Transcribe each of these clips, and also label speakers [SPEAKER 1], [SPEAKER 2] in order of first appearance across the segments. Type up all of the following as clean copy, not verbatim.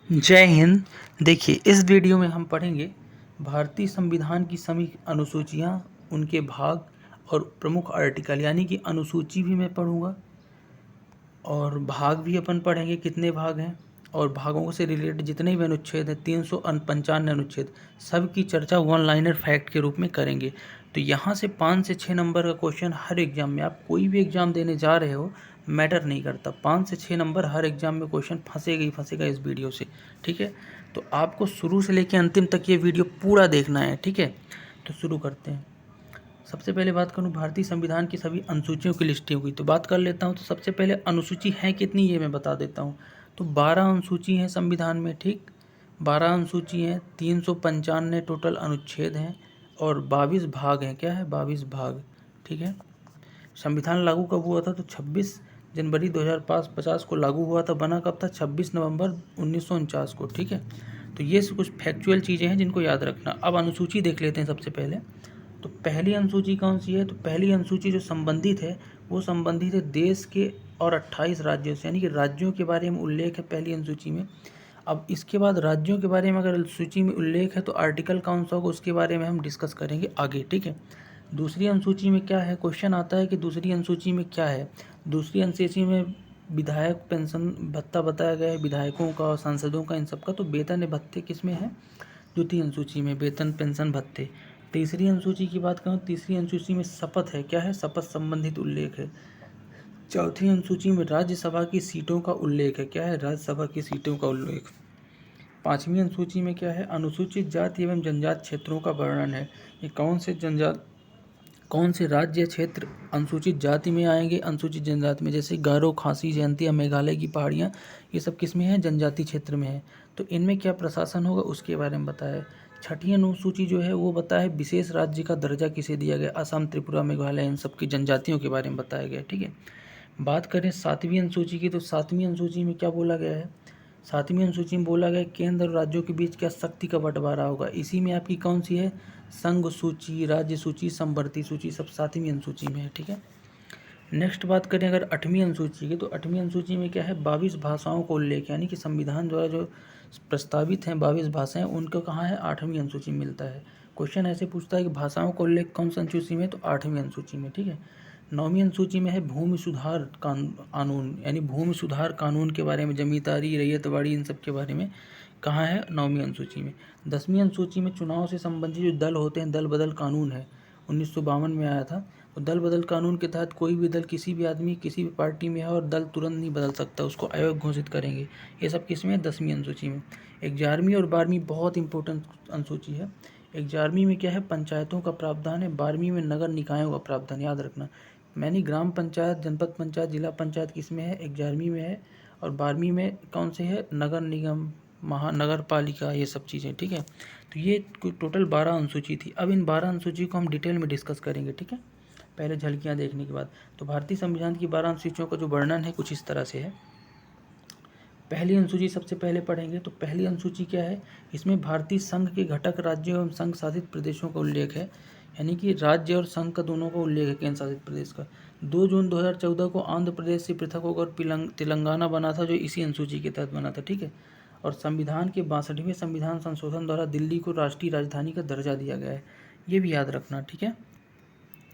[SPEAKER 1] जय हिंद। देखिए, इस वीडियो में हम पढ़ेंगे भारतीय संविधान की सभी अनुसूचियाँ, उनके भाग और प्रमुख आर्टिकल, यानी कि अनुसूची भी मैं पढ़ूंगा और भाग भी अपन पढ़ेंगे कितने भाग हैं, और भागों से रिलेटेड जितने भी अनुच्छेद हैं 395 अनुच्छेद, सब की चर्चा वन लाइनर फैक्ट के रूप में करेंगे। तो यहाँ से 5 से 6 नंबर का क्वेश्चन हर एग्जाम में, आप कोई भी एग्जाम देने जा रहे हो मैटर नहीं करता, 5 से 6 नंबर हर एग्जाम में क्वेश्चन फंसेगा ही फंसेगा इस वीडियो से। ठीक है, तो आपको शुरू से लेकर अंतिम तक ये वीडियो पूरा देखना है। ठीक है, तो शुरू करते हैं। सबसे पहले बात करूं भारतीय संविधान की सभी अनुसूचियों की लिस्टिंग हुई, तो बात कर लेता हूं। तो सबसे पहले अनुसूची है कितनी ये मैं बता देता हूं। तो 12 अनुसूची हैं संविधान में। ठीक, 12 अनुसूची हैं, 395 टोटल अनुच्छेद हैं और 22 भाग हैं। क्या है? 22 भाग। ठीक है, संविधान लागू कब हुआ था? तो 26 जनवरी 2050 को लागू हुआ था। बना कब था? 26 नवंबर 1949 को। ठीक है, तो ये कुछ फैक्चुअल चीज़ें हैं जिनको याद रखना। अब अनुसूची देख लेते हैं सबसे पहले। तो पहली अनुसूची कौन सी है? तो पहली अनुसूची जो संबंधित है वो संबंधित है देश के और 28 राज्यों से, यानी कि राज्यों के बारे में उल्लेख है पहली अनुसूची में। अब इसके बाद राज्यों के बारे में अगर सूची में उल्लेख है तो आर्टिकल कौन सा होगा उसके बारे में हम डिस्कस करेंगे आगे। ठीक है, दूसरी अनुसूची में क्या है? क्वेश्चन आता है कि दूसरी अनुसूची में क्या है। दूसरी अनुसूची में विधायक पेंशन भत्ता बताया गया है, विधायकों का और सांसदों का, इन सबका। तो वेतन भत्ते किस में है? द्वितीय अनुसूची में, वेतन पेंशन भत्ते। तीसरी अनुसूची की बात करूँ, तीसरी अनुसूची में शपथ है। क्या है? शपथ संबंधित उल्लेख है। चौथी अनुसूची में राज्यसभा की सीटों का उल्लेख है। क्या है? राज्यसभा की सीटों का उल्लेख। पांचवी अनुसूची में क्या है? अनुसूचित जाति एवं जनजाति क्षेत्रों का वर्णन है। ये कौन से राज्य क्षेत्र अनुसूचित जाति में आएंगे, अनुसूचित जनजाति में? जैसे गारो, खासी, जयंतिया, मेघालय की पहाड़ियाँ, ये सब किस में है? जनजाति क्षेत्र में है। तो इनमें क्या प्रशासन होगा उसके बारे में बताया। छठी अनुसूची जो है वो बताया है विशेष राज्य का दर्जा किसे दिया गया, असम, त्रिपुरा, मेघालय, इन सब की जनजातियों के बारे में बताया गया। ठीक है, बात करें सातवीं अनुसूची की, तो सातवीं अनुसूची में क्या बोला गया है? सातवीं अनुसूची में बोला गया केंद्र और राज्यों के बीच क्या शक्ति का बंटवारा होगा। इसी में आपकी कौन सी है? संघ सूची, राज्य सूची, समवर्ती सूची, सब सातवीं अनुसूची में है। ठीक है, नेक्स्ट बात करें अगर आठवीं अनुसूची की, तो आठवीं अनुसूची में क्या है? 22 भाषाओं का उल्लेख, यानी कि संविधान द्वारा जो प्रस्तावित हैं 22 भाषाएं, उनको कहाँ है? आठवीं अनुसूची में मिलता है। क्वेश्चन ऐसे पूछता है कि भाषाओं का उल्लेख कौन सी अनुसूची में? तो आठवीं अनुसूची में। ठीक है, नौवीं अनुसूची में है भूमि सुधार कानून, यानी भूमि सुधार कानून के बारे में, जमींदारी, रैयतवाड़ी, इन सब के बारे में। कहाँ है? नौवीं अनुसूची में। 10वीं अनुसूची में चुनाव से संबंधित जो दल होते हैं, दल बदल कानून है, 1952 में आया था। तो दल बदल कानून के तहत कोई भी दल किसी भी आदमी किसी भी पार्टी में है और दल तुरंत नहीं बदल सकता, उसको आयोग घोषित करेंगे। ये सब किस में? 10वीं अनुसूची में। 11वीं और 12वीं बहुत इंपॉर्टेंट अनुसूची है। 11वीं में क्या है? पंचायतों का प्रावधान है। 12वीं में नगर निकायों का प्रावधान, याद रखना। यानी ग्राम पंचायत, जनपद पंचायत, जिला पंचायत किस में है? 11वीं में है। और 12वीं में कौन से है? नगर निगम, महानगर पालिका, ये सब चीज़ें। ठीक है, तो ये टोटल 12 अनुसूची थी। अब इन 12 अनुसूची को हम डिटेल में डिस्कस करेंगे। ठीक है, पहले झलकियाँ देखने के बाद। तो भारतीय संविधान की 12 अनुसूचियों का जो वर्णन है कुछ इस तरह से है। पहली अनुसूची सबसे पहले पढ़ेंगे। तो पहली अनुसूची क्या है? इसमें भारतीय संघ के घटक राज्यों एवं संघ शासित प्रदेशों का उल्लेख है, यानी कि राज्य और संघ का दोनों का उल्लेख है, केंद्र शासित प्रदेश का। 2 जून 2014 को आंध्र प्रदेश से पृथक होकर तेलंगाना बना था, जो इसी अनुसूची के तहत बना था। ठीक है, और संविधान के 62वें संविधान संशोधन द्वारा दिल्ली को राष्ट्रीय राजधानी का दर्जा दिया गया है, ये भी याद रखना। ठीक है,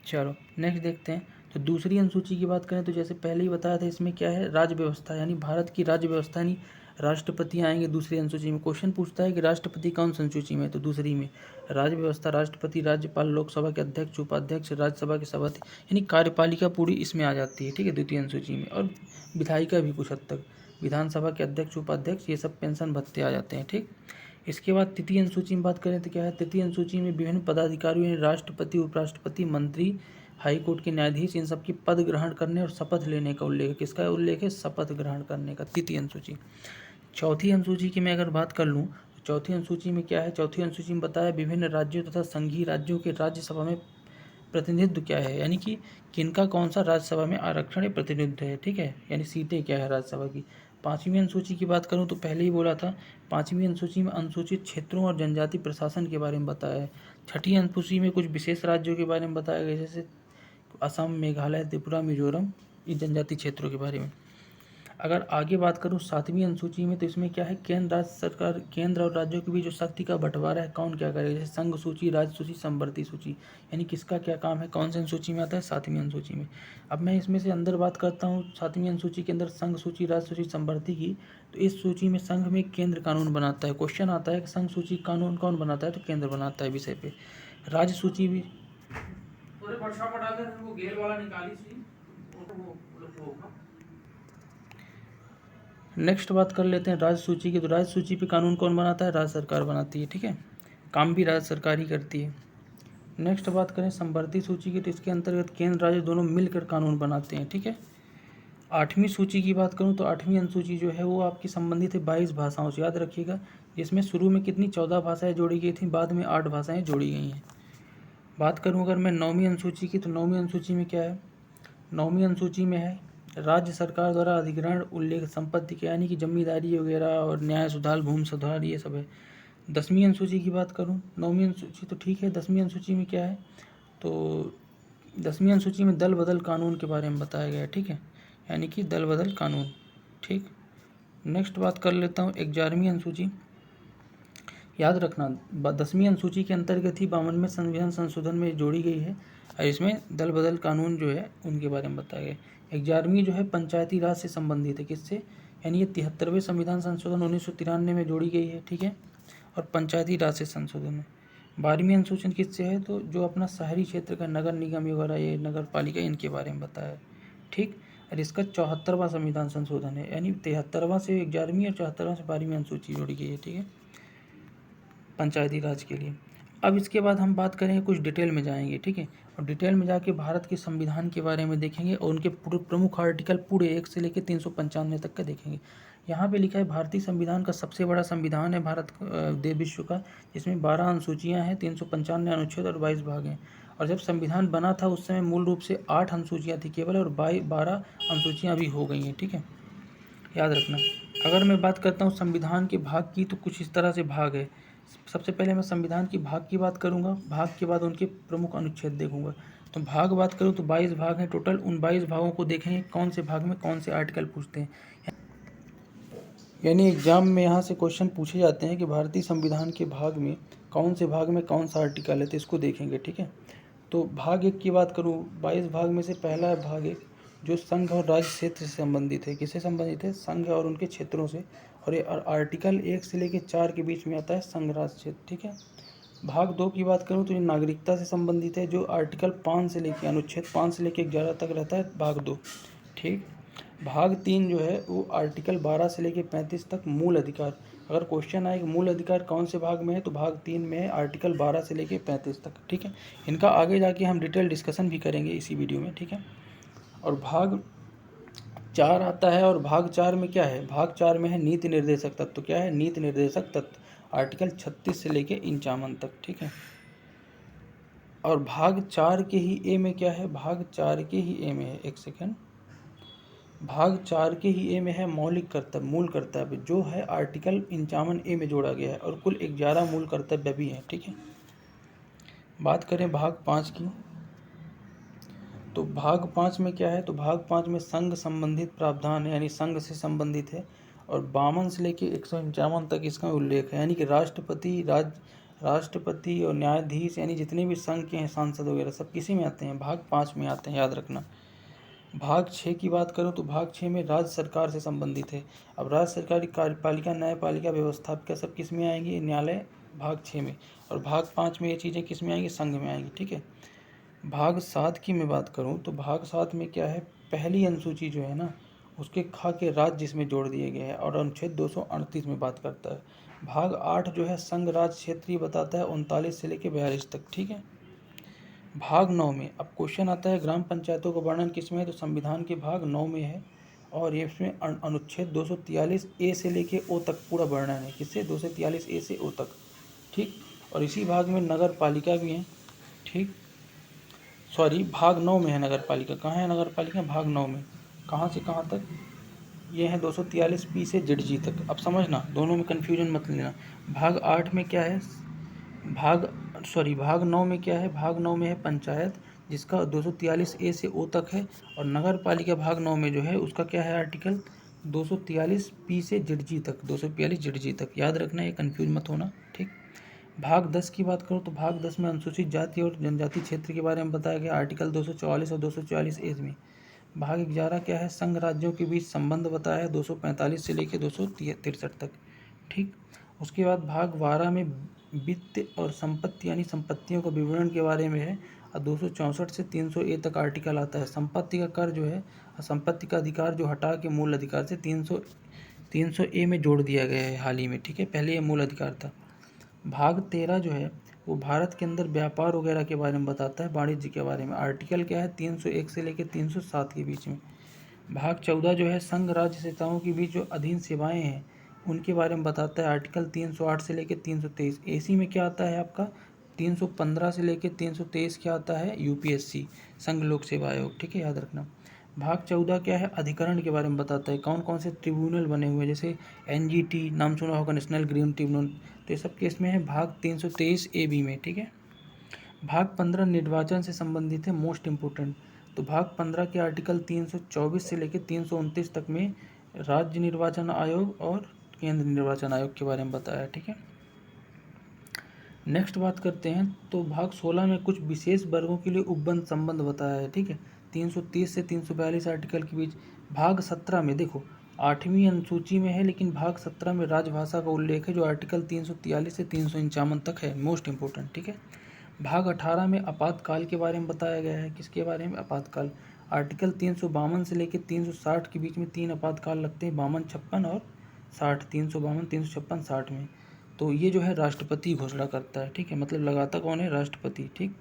[SPEAKER 1] चलो नेक्स्ट देखते हैं। तो दूसरी अनुसूची की बात करें तो जैसे पहले ही बताया था, इसमें क्या है? राज्य व्यवस्था, यानी भारत की राज्य व्यवस्था, यानी राष्ट्रपति आएंगे दूसरी अनुसूची में। क्वेश्चन पूछता है कि राष्ट्रपति कौन सी अनुसूची में? तो दूसरी में। राज्य व्यवस्था, राष्ट्रपति, राज्यपाल, लोकसभा के अध्यक्ष, उपाध्यक्ष, राज्यसभा के सभापति, यानी कार्यपालिका पूरी इसमें आ जाती है। ठीक है, द्वितीय अनुसूची में। और विधायिका भी कुछ हद तक, विधानसभा के अध्यक्ष, उपाध्यक्ष, ये सब पेंशन भत्ते आ जाते हैं। ठीक, इसके बाद तृतीय अनुसूची में बात करें तो क्या है? तृतीय अनुसूची में विभिन्न पदाधिकारियों यानी राष्ट्रपति, उपराष्ट्रपति, मंत्री, हाईकोर्ट के न्यायाधीश, इन सब की पद ग्रहण करने और शपथ लेने का उल्लेख है। किसका उल्लेख है? शपथ ग्रहण करने का, तृतीय अनुसूची। चौथी अनुसूची की मैं अगर बात कर लूँ तो चौथी अनुसूची में क्या है? चौथी अनुसूची में बताया विभिन्न राज्यों तथा संघीय राज्यों के राज्यसभा में प्रतिनिधित्व क्या है, यानी कि किनका कौन सा राज्यसभा में आरक्षण या प्रतिनिधित्व है। ठीक है, यानी सीटें क्या है राज्यसभा की। पाँचवीं अनुसूची की बात करूं तो पहले ही बोला था, पाँचवीं अनुसूची में अनुसूचित क्षेत्रों और जनजाति प्रशासन के बारे में बताया है। छठी अनुसूची में कुछ विशेष राज्यों के बारे में बताया गया, जैसे असम, मेघालय, त्रिपुरा, मिजोरम, इन जनजाति क्षेत्रों के बारे में। अगर आगे बात करूँ 7वीं अनुसूची में, तो इसमें क्या है, केंद्र और राज्यों के बीच जो शक्ति का बंटवारा है, कौन क्या करेगा, जैसे संघ सूची, राज्य सूची, समवर्ती सूची, यानी किसका क्या काम है, कौन सी अनुसूची में आता है, 7वीं अनुसूची में। अब मैं इसमें से अंदर बात करता हूँ 7वीं अनुसूची के अंदर संघ सूची, राज्य सूची, समवर्ती की। तो इस सूची में संघ में केंद्र कानून बनाता है। क्वेश्चन आता है कि संघ सूची कानून कौन बनाता है, तो केंद्र बनाता है विषय पे। राज्य सूची भी नेक्स्ट बात कर लेते हैं राज्य सूची की। तो राज्य सूची पे कानून कौन बनाता है, राज्य सरकार बनाती है, ठीक है, काम भी राज्य सरकार ही करती है। नेक्स्ट बात करें समवर्ती सूची की, तो इसके अंतर्गत केंद्र राज्य दोनों मिलकर कानून बनाते हैं, ठीक है। 8वीं सूची की बात करूं तो 8वीं अनुसूची जो है वो आपकी संबंधित है 22 भाषाओं से, याद रखिएगा। जिसमें शुरू में कितनी 14 भाषाएं जोड़ी गई थी, बाद में 8 भाषाएं जोड़ी गई हैं। बात करूं अगर मैं 9वीं अनुसूची की, तो 9वीं अनुसूची में क्या है, 9वीं अनुसूची में है राज्य सरकार द्वारा अधिग्रहण उल्लेख संपत्ति के, यानी कि जमींदारी वगैरह और न्याय सुधार, भूमि सुधार, ये सब है। 10वीं अनुसूची की बात करूं, 9वीं अनुसूची तो ठीक है, 10वीं अनुसूची में क्या है, तो 10वीं अनुसूची में दल बदल कानून के बारे में बताया गया है, ठीक है, यानी कि दल बदल कानून, ठीक। नेक्स्ट बात कर लेता हूँ 11वीं अनुसूची। याद रखना 10वीं अनुसूची के अंतर्गत ही 52वें संविधान संशोधन में जोड़ी गई है, और इसमें दल बदल कानून जो है उनके बारे में बताया गया। 11वीं जो है पंचायती राज से संबंधित है, किससे, यानी ये 73वें संविधान संशोधन 1993 में जोड़ी गई है, ठीक है, और पंचायती राज से संशोधन है। 12वीं अनुसूची किससे है, तो जो अपना शहरी क्षेत्र का नगर निगम वगैरह, ये नगर पालिका, इनके बारे में बताया है, ठीक। और इसका 74वां संविधान संशोधन है, यानी 73वां से 11वीं और 74वां से 12वीं अनुसूची जोड़ी गई है, ठीक है, पंचायती राज के लिए। अब इसके बाद हम बात करेंगे, कुछ डिटेल में जाएंगे, ठीक है, और डिटेल में जाके भारत के संविधान के बारे में देखेंगे और उनके प्रमुख आर्टिकल पूरे 1 से लेकर 395 तक का देखेंगे। यहाँ पे लिखा है भारतीय संविधान का सबसे बड़ा संविधान है भारत देश विश्व का, जिसमें 12 अनुसूचियाँ हैं, 395 अनुच्छेद और 22 भाग हैं। और जब संविधान बना था उस समय मूल रूप से 8 अनुसूचियाँ थी केवल, और 12 अनुसूचियाँ अभी हो गई हैं, ठीक है, याद रखना। अगर मैं बात करता हूँ संविधान के भाग की, तो कुछ इस तरह से भाग है। सबसे पहले मैं संविधान की भाग की बात करूंगा, भाग के बाद उनके प्रमुख अनुच्छेद देखूंगा। तो भाग बात करूं तो 22 भाग हैं टोटल। उन 22 भागों को देखेंगे कौन से भाग में कौन से आर्टिकल पूछते हैं, यानी एग्जाम में यहाँ से क्वेश्चन पूछे जाते हैं कि भारतीय संविधान के भाग में कौन से भाग में कौन सा आर्टिकल है, तो इसको देखेंगे, ठीक है। तो भाग 1 की बात करूँ, 22 भाग में से पहला है भाग 1, जो संघ और राज्य क्षेत्र से संबंधित है। किससे संबंधित है, संघ और उनके क्षेत्रों से। और ये आर्टिकल 1 से लेकर 4 के बीच में आता है संघ राज्य क्षेत्र, ठीक है। भाग 2 की बात करूँ तो ये नागरिकता से संबंधित है, जो आर्टिकल 5 से लेकर अनुच्छेद 5 से लेकर 11 तक रहता है, भाग 2, ठीक। भाग 3 जो है वो आर्टिकल 12 से लेकर 35 तक मूल अधिकार। अगर क्वेश्चन आए कि मूल अधिकार कौन से भाग में है, तो भाग 3 में है, आर्टिकल 12 से लेकर 35 तक, ठीक है। इनका आगे जाके हम डिटेल डिस्कशन भी करेंगे इसी वीडियो में, ठीक है। और भाग 4 आता है, और भाग 4 में क्या है, भाग 4 में है नीति निर्देशक तत्व। क्या है, नीति निर्देशक तत्व, आर्टिकल 36 से लेकर 51 तक, ठीक है। और भाग 4 के ही ए में क्या है, भाग 4 के ही ए में है, एक सेकेंड, भाग 4 के ही ए में है मौलिक कर्तव्य, मूल कर्तव्य, जो है आर्टिकल 51 ए में जोड़ा गया है, और कुल 11 मूल कर्तव्य भी हैं, ठीक है। बात करें भाग 5 की, तो भाग 5 में क्या है, तो भाग 5 में संघ संबंधित प्रावधान है, यानी संघ से संबंधित है, और 52 से लेकर 151 तक इसका उल्लेख है, यानी कि राष्ट्रपति और न्यायाधीश, यानी जितने भी संघ के हैं सांसद वगैरह, सब किसी में आते हैं, भाग 5 में आते हैं, याद रखना। भाग 6 की बात करूं तो भाग 6 में राज्य सरकार से संबंधित है। अब राज्य सरकारी कार्यपालिका, न्यायपालिका, व्यवस्थापिका सब किस में आएंगी, न्यायालय, भाग 6 में। और भाग 5 में ये चीज़ें किस में आएंगी, संघ में आएंगी, ठीक है। भाग 7 की मैं बात करूं तो भाग 7 में क्या है, पहली अनुसूची जो है ना, उसके खा के राज्य जिसमें जोड़ दिए गए हैं, और अनुच्छेद 238 में बात करता है। भाग 8 जो है संघ राज्य क्षेत्रीय बताता है, 39 से लेकर 42 तक, ठीक है। भाग 9 में अब क्वेश्चन आता है ग्राम पंचायतों का वर्णन किसमें है, तो संविधान के भाग 9 में है, और ये इसमें अनुच्छेद 243 ए से लेके ओ तक पूरा वर्णन है, किससे, 243 ए से ओ तक, ठीक। और इसी भाग में नगर पालिका भी है, ठीक, सॉरी भाग 9 में है नगर पालिका। कहाँ है नगर पालिका, भाग 9 में, कहाँ से कहाँ तक, ये है 243 पी से जेड जी तक। अब समझना, दोनों में कन्फ्यूजन मत लेना। भाग 8 में क्या है, भाग 9 में क्या है, भाग 9 में है पंचायत, जिसका 243 ए से ओ तक है। और नगर पालिका भाग 9 में जो है उसका क्या है, आर्टिकल 243 पी से जेड तक, 242 जेड तक, याद रखना, ये कन्फ्यूज मत होना, ठीक। भाग 10 की बात करूँ तो भाग 10 में अनुसूचित जाति और जनजाति क्षेत्र के बारे में बताया गया, आर्टिकल 244 और 244 में। भाग 11 क्या है, संघ राज्यों के बीच संबंध बताया है, 245 से लेकर 263 तक, ठीक। उसके बाद भाग 12 में वित्त और संपत्ति यानी संपत्तियों का विवरण के बारे में है, और 264 से 300 तक आर्टिकल आता है। संपत्ति का कर जो है, संपत्ति का अधिकार जो हटा के मूल अधिकार से 300 में जोड़ दिया गया है हाल ही में, ठीक है, पहले ये मूल अधिकार था। भाग 13 जो है वो भारत के अंदर व्यापार वगैरह के बारे में बताता है, वाणिज्य के बारे में, आर्टिकल क्या है 301 से लेकर 307 के बीच में। भाग 14 जो है संघ राज्य संस्थाओं के बीच जो अधीन सेवाएं हैं उनके बारे में बताता है, आर्टिकल 308 से लेकर 323। एसी में क्या आता है आपका, 315 से लेकर 323 क्या आता है, यूपीएससी, संघ लोक सेवा आयोग, ठीक है, याद रखना। भाग 14 क्या है, अधिकरण के बारे में बताता है, कौन कौन से ट्रिब्यूनल बने हुए हैं, जैसे एनजीटी नाम सुना होगा, नेशनल ग्रीन ट्रिब्यूनल, तो ये सब केस में है भाग 323 ए बी में, ठीक है। भाग 15 निर्वाचन से संबंधित है, मोस्ट इम्पोर्टेंट। तो भाग 15 के आर्टिकल 324 से लेकर 329 तक में राज्य निर्वाचन आयोग और केंद्र निर्वाचन आयोग के बारे में बताया, ठीक है। नेक्स्ट बात करते हैं, तो भाग 16 में कुछ विशेष वर्गों के लिए उपबंध संबंध बताया है, ठीक है, 330 से 342 आर्टिकल के बीच। भाग 17 में देखो 8वीं अनुसूची में है, लेकिन भाग 17 में राजभाषा का उल्लेख है, जो आर्टिकल 343 से 351 तक है, मोस्ट इंपोर्टेंट, ठीक है। भाग 18 में आपातकाल के बारे में बताया गया है, किसके बारे में, आपातकाल, आर्टिकल 352 से लेकर 360 के बीच में 3 आपातकाल लगते हैं, 52, 56 और 60, 352, 356, 60 में। तो ये जो है राष्ट्रपति घोषणा करता है, ठीक है, मतलब लगाता कौन है, राष्ट्रपति, ठीक।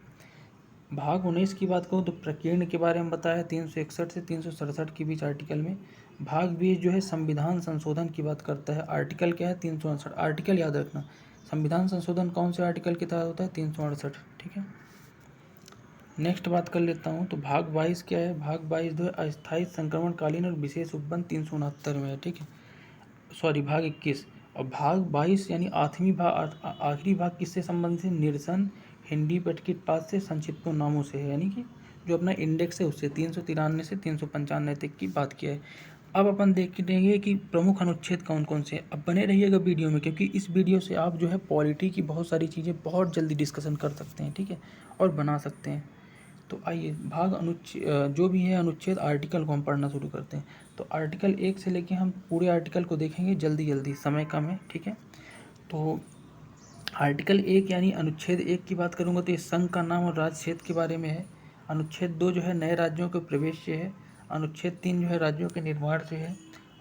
[SPEAKER 1] भाग 19 की बात करूँ तो प्रकीर्ण के बारे में बताया है, 361 से 367 के बीच आर्टिकल में। भाग 20 जो है संविधान संशोधन की बात करता है, आर्टिकल क्या है, 368, आर्टिकल याद रखना, संविधान संशोधन कौन से आर्टिकल के तहत होता है, 368, ठीक है। नेक्स्ट बात कर लेता हूँ, तो भाग 22 क्या है, भाग 22 जो है अस्थायी संक्रमणकालीन और विशेष उपबंध 369 में है, ठीक है, सॉरी भाग 21। और भाग 22 यानी आखिरी भाग किससे संबंधित है, निरसन, हिंदी पटकिट पास से संक्षिप्त नामों से है, यानी कि जो अपना इंडेक्स है उससे 393 से 395 तक की बात किया है। अब अपन देखेंगे कि प्रमुख अनुच्छेद कौन कौन से हैं। अब बने रहिएगा वीडियो में, क्योंकि इस वीडियो से आप जो है पॉलिटी की बहुत सारी चीज़ें बहुत जल्दी डिस्कशन कर सकते हैं, ठीक है, और बना सकते हैं। तो आइए भाग अनुच्छेद जो भी है अनुच्छेद, आर्टिकल को हम पढ़ना शुरू करते हैं। तो आर्टिकल 1 से लेके हम पूरे आर्टिकल को देखेंगे जल्दी जल्दी, समय कम है, ठीक है। तो आर्टिकल 1 यानी अनुच्छेद 1 की बात करूँगा तो ये संघ का नाम और राज्य क्षेत्र के बारे में है। अनुच्छेद 2 जो है नए राज्यों के प्रवेश से है। अनुच्छेद 3 जो है राज्यों के निर्माण से है।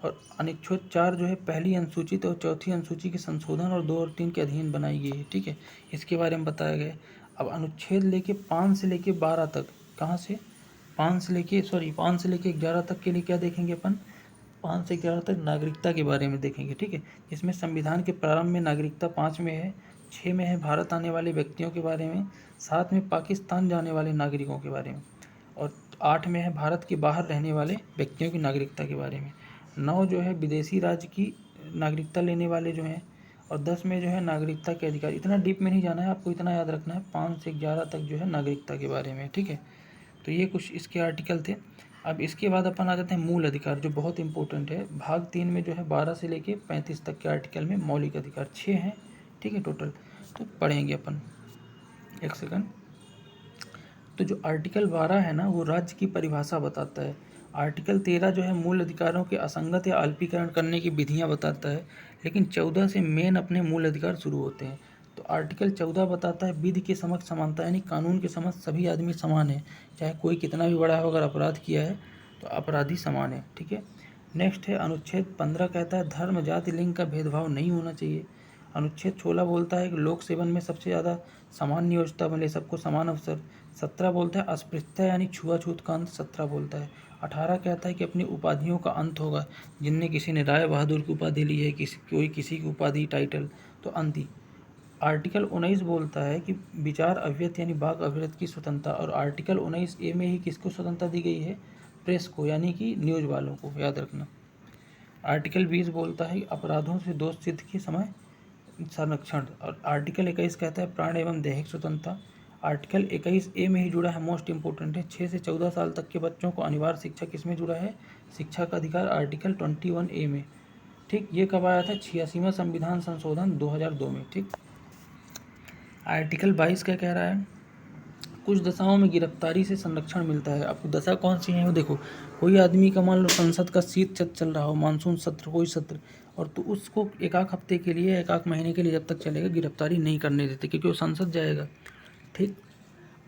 [SPEAKER 1] और अनुच्छेद 4 जो है पहली अनुसूचित और चौथी अनुसूची के संशोधन और 2 और 3 के अधीन बनाई गई है, ठीक है, इसके बारे में बताया गया है। अब अनुच्छेद लेके 5 से लेके 12 तक, कहाँ से, 5 से लेके 11 तक के लिए क्या देखेंगे अपन, 5 से 11 तक नागरिकता के बारे में देखेंगे, ठीक है। इसमें संविधान के प्रारंभ में नागरिकता 5 में है, 6 में है भारत आने वाले व्यक्तियों के बारे में, 7 में पाकिस्तान जाने वाले नागरिकों के बारे में, और 8 में है भारत के बाहर रहने वाले व्यक्तियों की नागरिकता के बारे में, 9 जो है विदेशी राज्य की नागरिकता लेने वाले जो हैं, और 10 में जो है नागरिकता के अधिकार। इतना डीप में नहीं जाना है, आपको इतना याद रखना है, 5 से 11 तक जो है नागरिकता के बारे में, ठीक है। तो ये कुछ इसके आर्टिकल थे। अब इसके बाद अपन आ जाते हैं मूल अधिकार, जो बहुत इंपॉर्टेंट है। भाग 3 में जो है 12 से लेके 35 तक के आर्टिकल में मौलिक अधिकार 6 हैं, ठीक है, टोटल। तो पढ़ेंगे अपन, एक सेकंड। तो जो आर्टिकल 12 है ना, वो राज्य की परिभाषा बताता है। आर्टिकल 13 जो है मूल अधिकारों के असंगत या अल्पीकरण करने की विधियां बताता है। लेकिन 14 से मेन अपने मूल अधिकार शुरू होते हैं। तो आर्टिकल 14 बताता है विधि के समक्ष समानता, यानी कानून के समक्ष सभी आदमी समान है, चाहे कोई कितना भी बड़ा है, अगर अपराध किया है तो अपराधी समान है, ठीक है। नेक्स्ट है अनुच्छेद 15 कहता है धर्म, जाति, लिंग का भेदभाव नहीं होना चाहिए। अनुच्छेद 16 बोलता है कि लोक सेवन में सबसे ज़्यादा समान नियोजकता मिले, सबको समान अवसर। 17 बोलता है अस्पृश्यता यानी छुआछूत का अंत, 17 बोलता है। 18 कहता है कि अपनी उपाधियों का अंत होगा, जिनने किसी ने राय बहादुर की उपाधि ली है, कोई किसी की उपाधि टाइटल, तो अंत ही। आर्टिकल 19 बोलता है कि विचार अभिव्यक्ति यानी वाक अभिव्यक्ति की स्वतंत्रता, और आर्टिकल 19A में ही किसको स्वतंत्रता दी गई है, प्रेस को, यानी कि न्यूज़ वालों को, याद रखना। आर्टिकल 20 बोलता है अपराधों से दोष सिद्ध के समय संरक्षण, और आर्टिकल 21 कहता है प्राण एवं दैहिक स्वतंत्रता। आर्टिकल 21A में ही जुड़ा है, मोस्ट इंपोर्टेंट है, 6 से 14 साल तक के बच्चों को अनिवार्य शिक्षा किसमें जुड़ा है, शिक्षा का अधिकार आर्टिकल 21A में। ठीक, ये कब आया था? 86वां संविधान संशोधन 2002 में। ठीक, आर्टिकल 22 क्या कह रहा है? कुछ दशाओं में गिरफ्तारी से संरक्षण मिलता है। आपको दशा कौन सी है वो देखो। कोई आदमी का मान लो संसद का शीत सत्र चल रहा हो, मानसून सत्र, कोई सत्र, और तो उसको एक आध हफ्ते के लिए, एक आध महीने के लिए जब तक चलेगा गिरफ्तारी नहीं करने देते, क्योंकि वो संसद जाएगा। ठीक,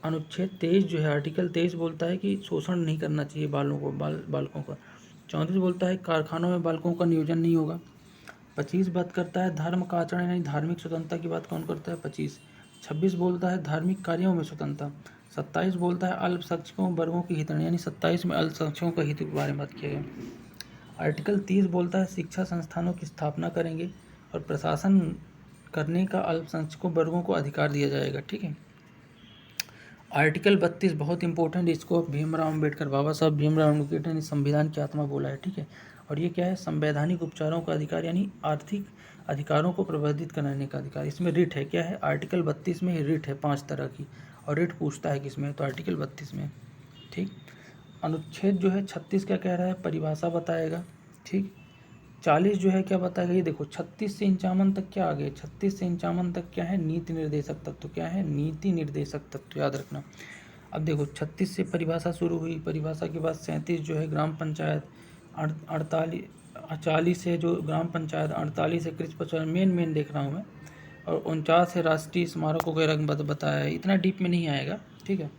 [SPEAKER 1] अनुच्छेद 23 जो है, आर्टिकल 23 बोलता है कि शोषण नहीं करना चाहिए बालकों का। 34 बोलता है कारखानों में बालकों का नियोजन नहीं होगा। 25 बात करता है धर्म का आचरण यानी धार्मिक स्वतंत्रता की बात कौन करता है? 25। 26 बोलता है धार्मिक कार्यों में स्वतंत्रता। 27 बोलता है अल्पसंख्यकों वर्गों की हित, यानी 27 में अल्पसंख्यकों का हित के बारे में बात किया गया। आर्टिकल 30 बोलता है शिक्षा संस्थानों की स्थापना करेंगे और प्रशासन करने का अल्पसंख्यकों वर्गों को अधिकार दिया जाएगा। ठीक है। आर्टिकल 32 बहुत इंपॉर्टेंट, इसको भीमराव अम्बेडकर, बाबा साहब भीमराव अम्बेडकर ने संविधान की आत्मा बोला है। ठीक है, और ये क्या है? संवैधानिक उपचारों का अधिकार, यानी आर्थिक अधिकारों को प्रवर्धित कराने का अधिकार। इसमें रिट है, क्या है? आर्टिकल 32 में रिट है 5 तरह की, और रिट पूछता है किसमें? तो आर्टिकल 32 में। ठीक, अनुच्छेद जो है 36 क्या कह रहा है? परिभाषा बताएगा। ठीक, 40 जो है क्या बताएगा? ये देखो 36 से 55 तक क्या आ गए? 36 से 55 तक क्या है? नीति निर्देशक तत्व। क्या है? नीति निर्देशक तत्व, याद रखना। अब देखो 36 से परिभाषा शुरू हुई, परिभाषा के बाद 37 जो है ग्राम पंचायत, 48 40 है जो ग्राम पंचायत, 48 है कृषि पशुपालन, मेन देख रहा हूँ मैं, और 49 है राष्ट्रीय स्मारकों के रंग बताया है, इतना डीप में नहीं आएगा। ठीक है।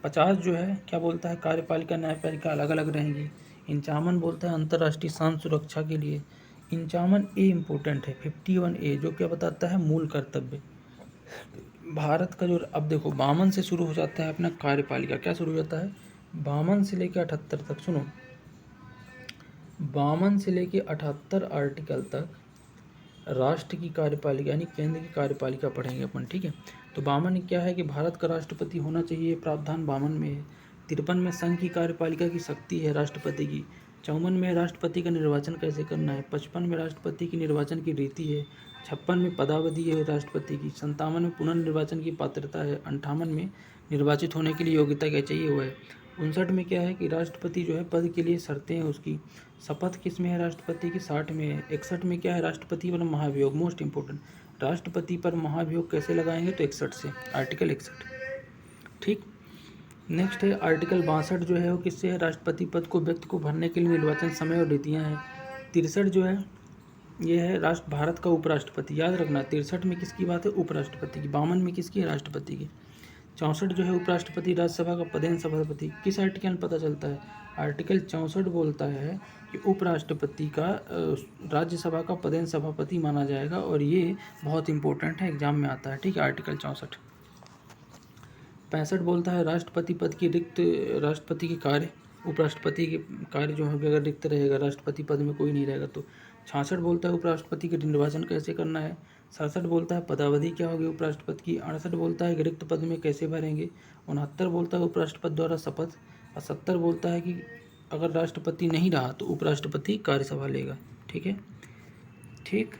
[SPEAKER 1] 50 जो है क्या बोलता है? कार्यपालिका न्यायपालिका अलग अलग रहेंगी। 51 बोलता है अंतर्राष्ट्रीय शांति सुरक्षा के लिए। 51A इम्पोर्टेंट है। 51A जो क्या बताता है? मूल कर्तव्य भारत का जो, अब देखो 52 से शुरू हो जाता है अपना कार्यपालिका, क्या शुरू हो जाता है? 52 से लेकर 78 तक, सुनो, 52 से लेकर 78 आर्टिकल तक राष्ट्र की कार्यपालिका यानी केंद्र की कार्यपालिका पढ़ेंगे अपन। ठीक है, तो 52 क्या है कि भारत का राष्ट्रपति होना चाहिए, प्रावधान 52 में है। 53 में संघ की कार्यपालिका की शक्ति है राष्ट्रपति की। 54 में राष्ट्रपति का निर्वाचन कैसे करना है। 55 में राष्ट्रपति की निर्वाचन की रीति है। 56 में पदावधि है राष्ट्रपति की। 57 में पुनर्निर्वाचन की पात्रता है। 58 में निर्वाचित होने के लिए योग्यता क्या चाहिए हुआ है। 59 में क्या है कि राष्ट्रपति जो है पद के लिए शर्तें हैं उसकी। शपथ किस में है? राष्ट्रपति की 60 में है। 61 में क्या है? राष्ट्रपति पर महाभियोग, मोस्ट इंपॉर्टेंट, राष्ट्रपति पर महाभियोग कैसे लगाएंगे? तो 61 से, आर्टिकल 61। ठीक, नेक्स्ट है आर्टिकल 62 जो है वो किससे है? राष्ट्रपति पद को व्यक्ति को भरने के लिए निर्वाचन समय और रीतियाँ हैं। 63 जो है ये है भारत का उपराष्ट्रपति, याद रखना। 63 में किसकी बात है? उपराष्ट्रपति की। 52 में किसकी है? राष्ट्रपति की। 64 जो है उपराष्ट्रपति राज्यसभा का पदेन सभापति, किस आर्टिकल में पता चलता है? आर्टिकल 64 बोलता है कि उपराष्ट्रपति का राज्यसभा का पदेन सभापति माना जाएगा, और ये बहुत इंपॉर्टेंट है, एग्जाम में आता है। ठीक है, आर्टिकल 64। 65 बोलता है राष्ट्रपति पद की रिक्त, राष्ट्रपति के कार्य, उपराष्ट्रपति के कार्य जो है अगर रिक्त रहेगा, राष्ट्रपति पद में कोई नहीं रहेगा तो। 66 बोलता है उपराष्ट्रपति के निर्वाचन कैसे करना है। 67 बोलता है पदावधि क्या होगी उपराष्ट्रपति की। 68 बोलता है कि रिक्त पद में कैसे भरेंगे। 69 बोलता है उपराष्ट्रपति द्वारा शपथ। और 70 बोलता है कि अगर राष्ट्रपति नहीं रहा तो उपराष्ट्रपति कार्यसभा लेगा। ठीक है, ठीक,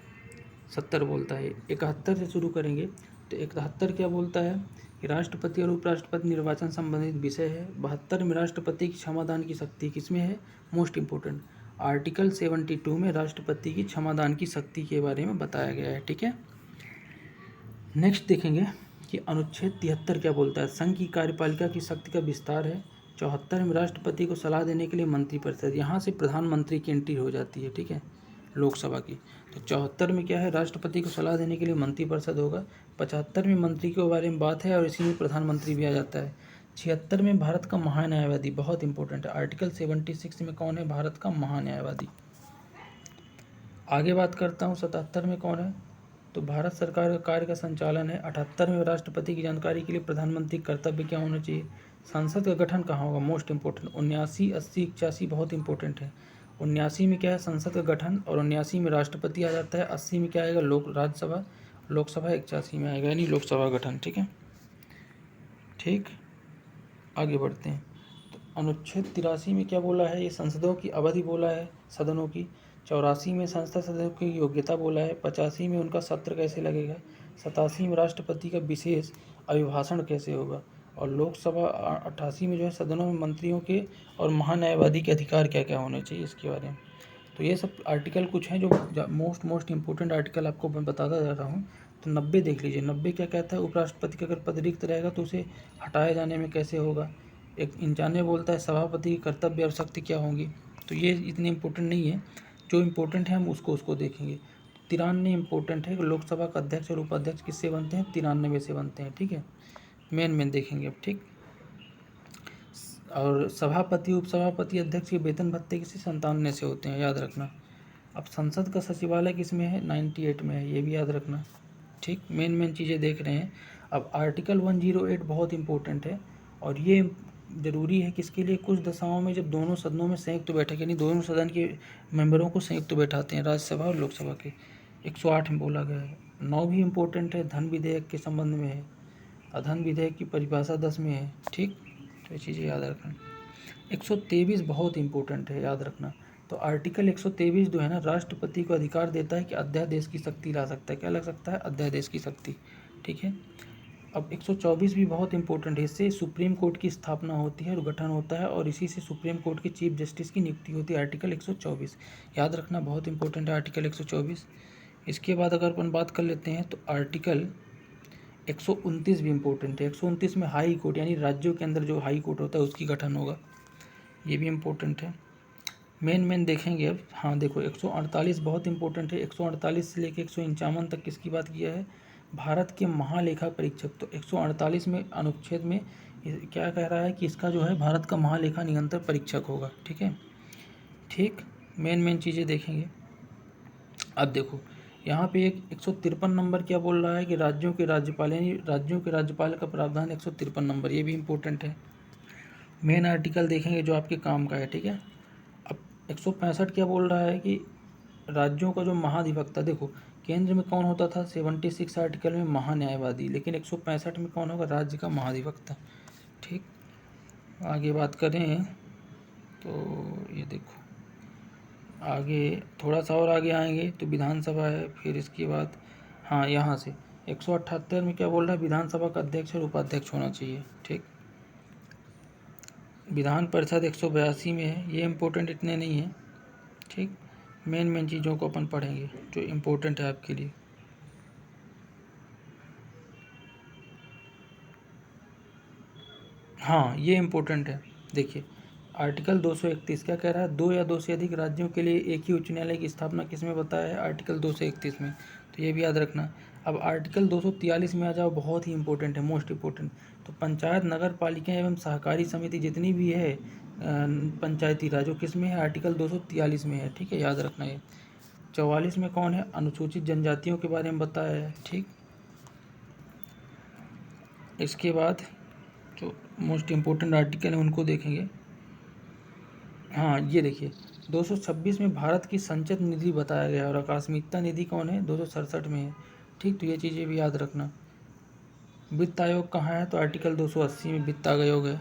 [SPEAKER 1] 70 बोलता है। 71 से शुरू करेंगे तो 71 क्या बोलता है कि राष्ट्रपति और उपराष्ट्रपति निर्वाचन संबंधित विषय है। 72 में राष्ट्रपति की क्षमादान की शक्ति किसमें है? मोस्ट इंपॉर्टेंट, आर्टिकल 72 में राष्ट्रपति की क्षमादान की शक्ति के बारे में बताया गया है। ठीक है, नेक्स्ट देखेंगे कि अनुच्छेद 73 क्या बोलता है? संघ की कार्यपालिका की शक्ति का विस्तार है। 74 में राष्ट्रपति को सलाह देने के लिए मंत्रिपरिषद, यहाँ से प्रधानमंत्री की एंट्री हो जाती है। ठीक है, लोकसभा की। तो 74 में क्या है? राष्ट्रपति को सलाह देने के लिए मंत्रिपरिषद होगा। 75 में मंत्री के बारे में बात है और इसी में प्रधानमंत्री भी आ जाता है। 76 में भारत का महान्यायवादी, बहुत इंपॉर्टेंट है, आर्टिकल 76 में कौन है? भारत का महान्यायवादी। आगे बात करता हूँ 77 में कौन है? तो भारत सरकार का कार्य का संचालन है। 78 में राष्ट्रपति की जानकारी के लिए प्रधानमंत्री कर्तव्य क्या होना चाहिए। संसद का गठन कहाँ होगा? मोस्ट इंपॉर्टेंट, 79, 80, 81 बहुत इंपॉर्टेंट है। 79 में क्या है? संसद का गठन, और 79 में राष्ट्रपति आ जाता है। 80 में क्या आएगा? राज्यसभा, लोकसभा 81 में आएगा, यानी लोकसभा गठन। ठीक है, ठीक, आगे बढ़ते हैं। तो अनुच्छेद 83 में क्या बोला है? ये संसदों की अवधि बोला है, सदनों की। 84 में संसद सदस्यों की योग्यता बोला है। 85 में उनका सत्र कैसे लगेगा। 87 में राष्ट्रपति का विशेष अभिभाषण कैसे होगा। और लोकसभा 88 में जो है सदनों में मंत्रियों के और महान्यायवादी के अधिकार क्या क्या होने चाहिए इसके बारे में। तो ये सब आर्टिकल कुछ हैं जो मोस्ट इम्पोर्टेंट आर्टिकल आपको मैं बताता जा रहा हूँ। तो 90 देख लीजिए। 90 क्या कहता है, उपराष्ट्रपति का अगर पद रिक्त रहेगा तो उसे हटाए जाने में कैसे होगा। 91 बोलता है सभापति की कर्तव्य और शक्ति क्या होंगी। तो ये इतने इम्पोर्टेंट नहीं है, जो इम्पोर्टेंट है हम उसको देखेंगे। 93 इम्पोर्टेंट है कि लोकसभा का अध्यक्ष और उपाध्यक्ष किससे बनते हैं, 93 से बनते हैं। ठीक है, मेन देखेंगे अब। ठीक, और सभापति उपसभापति अध्यक्ष के वेतन भत्ते किसी 97 से होते हैं, याद रखना। अब संसद का सचिवालय किस में है, 98 में है, ये भी याद रखना। ठीक, मेन चीज़ें देख रहे हैं। अब आर्टिकल 108 बहुत इंपॉर्टेंट है और ये ज़रूरी है किसके लिए, कुछ दशाओं में जब दोनों सदनों में संयुक्त बैठक यानी दोनों सदन के मेंबरों को संयुक्त बैठाते हैं, राज्यसभा और लोकसभा के, 108 में बोला गया है। 9 भी इम्पोर्टेंट है, धन विधेयक के संबंध में है। अधन विधेयक की परिभाषा 10 में है। ठीक, तो ये चीज़ें याद रखना। 123 बहुत इंपॉर्टेंट है, याद रखना। तो आर्टिकल 123 जो है ना, राष्ट्रपति को अधिकार देता है कि अध्यादेश की शक्ति ला सकता है। क्या लग सकता है, अध्यादेश की शक्ति। ठीक है, अब 124 भी बहुत इंपॉर्टेंट है। इससे सुप्रीम कोर्ट की स्थापना होती है और गठन होता है और इसी से सुप्रीम कोर्ट के चीफ जस्टिस की नियुक्ति होती है। आर्टिकल 124 याद रखना, बहुत इंपॉर्टेंट है आर्टिकल 124। इसके बाद अगर अपन बात कर लेते हैं तो आर्टिकल 129 भी इम्पोर्टेंट है। 129 में हाई कोर्ट यानी राज्यों के अंदर जो हाई कोर्ट होता है उसकी गठन होगा, ये भी इम्पोर्टेंट है। मेन देखेंगे अब। हाँ देखो, 148 बहुत इंपॉर्टेंट है। 148 से लेकर 151 तक किसकी बात किया है, भारत के महालेखा परीक्षक। तो 148 में अनुच्छेद में क्या कह रहा है कि इसका जो है भारत का महालेखा निरंतर परीक्षक होगा। ठीक है, ठीक, मेन चीज़ें देखेंगे। अब देखो यहाँ पे एक 153 नंबर क्या बोल रहा है कि राज्यों के राज्यपाल यानी राज्यों के राज्यपाल का प्रावधान 153 नंबर, ये भी इम्पोर्टेंट है। मेन आर्टिकल देखेंगे जो आपके काम का है। ठीक है, अब 165 क्या बोल रहा है कि राज्यों का जो महाधिवक्ता, देखो केंद्र में कौन होता था 76 आर्टिकल में, महान्यायवादी, लेकिन 165 में कौन होगा, राज्य का महाधिवक्ता। ठीक, आगे बात करें तो ये देखो आगे थोड़ा सा और आगे आएंगे तो विधानसभा है, फिर इसके बाद हाँ यहाँ से 178 में क्या बोल रहा है, विधानसभा का अध्यक्ष और उपाध्यक्ष होना चाहिए। ठीक, विधान परिषद 182 में है, ये इम्पोर्टेंट इतने नहीं है। ठीक, मेन चीज़ों को अपन पढ़ेंगे जो इम्पोर्टेंट है आपके लिए। हाँ ये इम्पोर्टेंट है, देखिए आर्टिकल 231 क्या कह रहा है, 2 या 2 से अधिक राज्यों के लिए एक ही उच्च न्यायालय की स्थापना किस में बताया है, आर्टिकल 231 में। तो ये भी याद रखना। अब आर्टिकल 243 में आ जाओ, बहुत ही इंपॉर्टेंट है, मोस्ट इम्पोर्टेंट। तो पंचायत, नगर पालिका एवं सहकारी समिति जितनी भी है पंचायती राज, वो किस में है, आर्टिकल 243 में है। ठीक है, याद रखना ये। 44 में कौन है, अनुसूचित जनजातियों के बारे में बताया है। ठीक, इसके बाद जो मोस्ट इम्पोर्टेंट आर्टिकल है उनको देखेंगे। हाँ ये देखिए 226 में भारत की संचित निधि बताया गया और आकस्मिकता निधि कौन है, 267 में है। ठीक, तो ये चीज़ें भी याद रखना। वित्त आयोग कहाँ है, तो आर्टिकल 280 में वित्त आयोग है।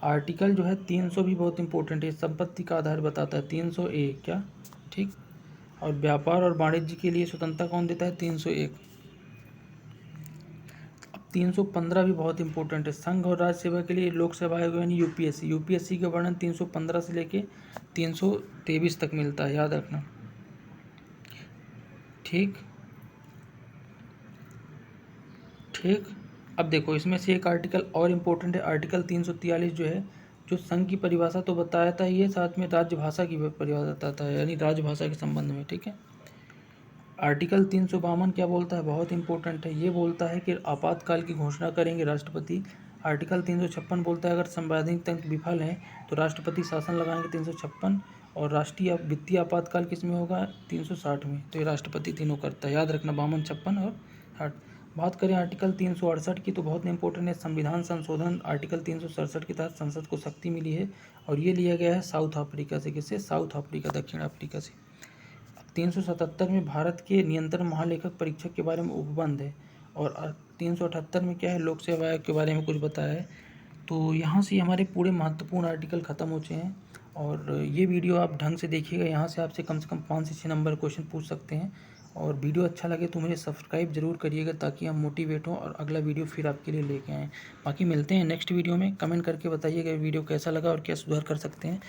[SPEAKER 1] आर्टिकल जो है 300 भी बहुत इंपॉर्टेंट है, संपत्ति का आधार बताता है, 300A क्या। ठीक, और व्यापार और वाणिज्य के लिए स्वतंत्रता कौन देता है, 301। 315 भी बहुत इंपॉर्टेंट है, संघ और राज्य सेवा के लिए लोक सेवा आयोग यानी यूपीएससी का वर्णन 315 से लेके 323 तक मिलता है, याद रखना। ठीक, अब देखो इसमें से एक आर्टिकल और इम्पोर्टेंट है, आर्टिकल 343 जो है, जो संघ की परिभाषा तो बताया था, ये साथ में राजभाषा की परिभाषा बताता है, यानी राजभाषा के संबंध में। ठीक है, आर्टिकल 352 क्या बोलता है, बहुत इंपॉर्टेंट है, ये बोलता है कि आपातकाल की घोषणा करेंगे राष्ट्रपति। आर्टिकल 356 बोलता है अगर संवैधानिक तंत्र विफल है तो राष्ट्रपति शासन लगाएंगे, 356। और राष्ट्रीय वित्तीय आपातकाल किस में होगा, 360 में। तो ये राष्ट्रपति तीनों करता है, याद रखना, 52, 56 और 60। बात करें आर्टिकल 368 की तो बहुत इंपॉर्टेंट है, संविधान संशोधन। आर्टिकल 367 के तहत संसद को शक्ति मिली है और ये लिया गया है साउथ अफ्रीका से। किससे, साउथ अफ्रीका, दक्षिण अफ्रीका से। 377 में भारत के नियंत्रण महालेखक परीक्षक के बारे में उपबंध है और 378 में क्या है, लोक सेवा आयोग के बारे में कुछ बताया है। तो यहाँ से हमारे पूरे महत्वपूर्ण आर्टिकल ख़त्म हो चुके हैं और ये वीडियो आप ढंग से देखिएगा, यहाँ से आपसे कम 5 से 6 नंबर क्वेश्चन पूछ सकते हैं और वीडियो अच्छा लगे तो मुझे सब्सक्राइब ज़रूर करिएगा ताकि हम मोटिवेट हों और अगला वीडियो फिर आपके लिए लेके आएँ। बाकी मिलते हैं नेक्स्ट वीडियो में। कमेंट करके बताइएगा वीडियो कैसा लगा और क्या सुधार कर सकते हैं।